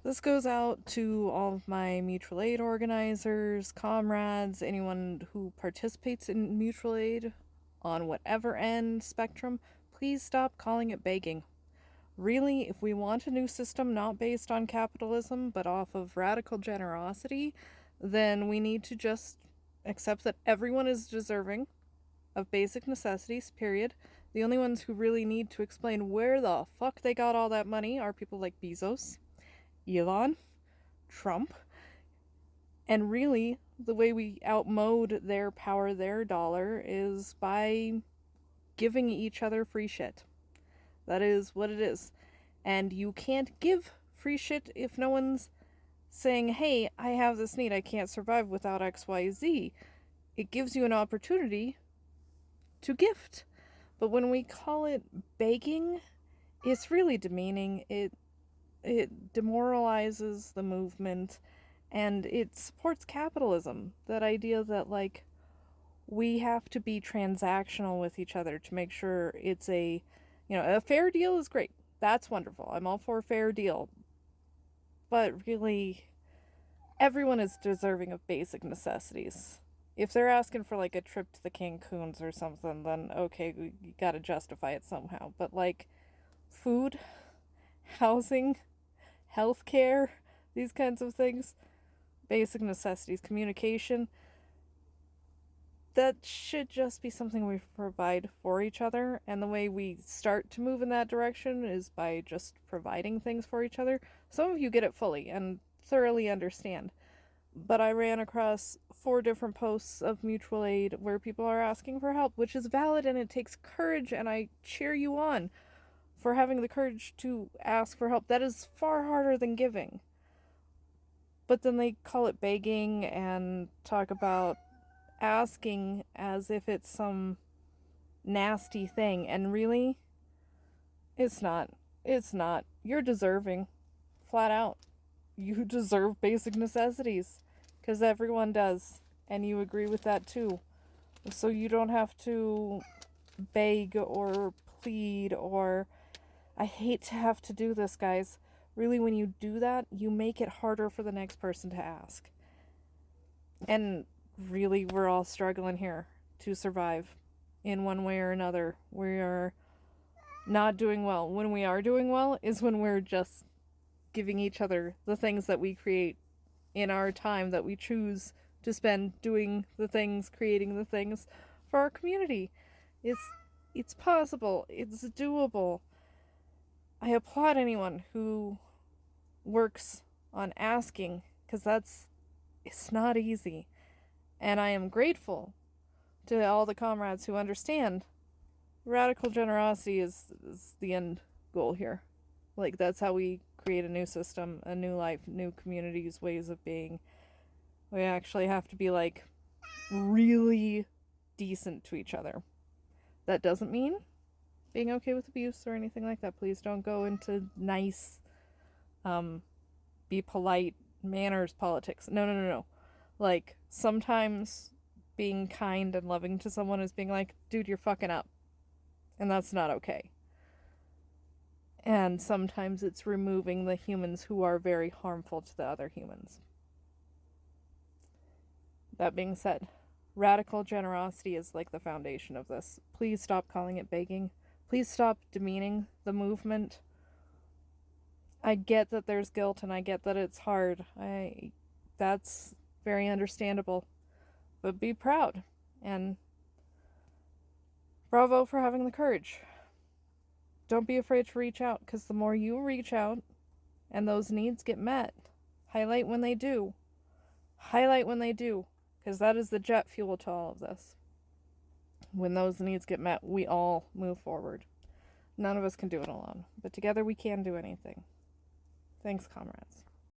This goes out to all of my mutual aid organizers, comrades, anyone who participates in mutual aid on whatever end spectrum. Please stop calling it begging. Really, if we want a new system not based on capitalism but off of radical generosity, then we need to just accept that everyone is deserving of basic necessities, period. The only ones who really need to explain where the fuck they got all that money are people like Bezos, Elon, Trump. And really, the way we outmode their power, their dollar, is by giving each other free shit. That is what it is. And you can't give free shit if no one's saying, hey, I have this need, I can't survive without XYZ. It gives you an opportunity to gift. But when we call it begging, it's really demeaning. It demoralizes the movement, and it supports capitalism. That idea that, like, we have to be transactional with each other to make sure it's a fair deal is great. That's wonderful. I'm all for a fair deal. But really, everyone is deserving of basic necessities. If they're asking for, like, a trip to the Cancuns or something, then okay, you gotta justify it somehow. But, like, food, housing, healthcare, these kinds of things, basic necessities, communication, that should just be something we provide for each other. And the way we start to move in that direction is by just providing things for each other. Some of you get it fully and thoroughly understand. But I ran across 4 different posts of mutual aid where people are asking for help, which is valid and it takes courage, and I cheer you on for having the courage to ask for help. That is far harder than giving. But then they call it begging and talk about asking as if it's some nasty thing. And really, it's not. It's not. You're deserving. Flat out. You deserve basic necessities. Because everyone does. And you agree with that too. So you don't have to beg or plead or... I hate to have to do this, guys. Really, when you do that, you make it harder for the next person to ask. And really, we're all struggling here to survive in one way or another. We are not doing well. When we are doing well is when we're just giving each other the things that we create in our time that we choose to spend doing the things, creating the things for our community. It's possible. It's doable. I applaud anyone who works on asking, because it's not easy. And I am grateful to all the comrades who understand radical generosity is the end goal here. Like, that's how we create a new system, a new life, new communities, ways of being. We actually have to be, like, really decent to each other. That doesn't mean being okay with abuse or anything like that. Please don't go into nice, be polite, manners politics. No, no, no, no. Like, sometimes being kind and loving to someone is being like, dude, you're fucking up. And that's not okay. And sometimes it's removing the humans who are very harmful to the other humans. That being said, radical generosity is like the foundation of this. Please stop calling it begging. Please stop demeaning the movement. I get that there's guilt and I get that it's hard. That's very understandable. But be proud, and bravo for having the courage. Don't be afraid to reach out, because the more you reach out and those needs get met, highlight when they do. Highlight when they do, because that is the jet fuel to all of this. When those needs get met, we all move forward. None of us can do it alone, but together we can do anything. Thanks, comrades.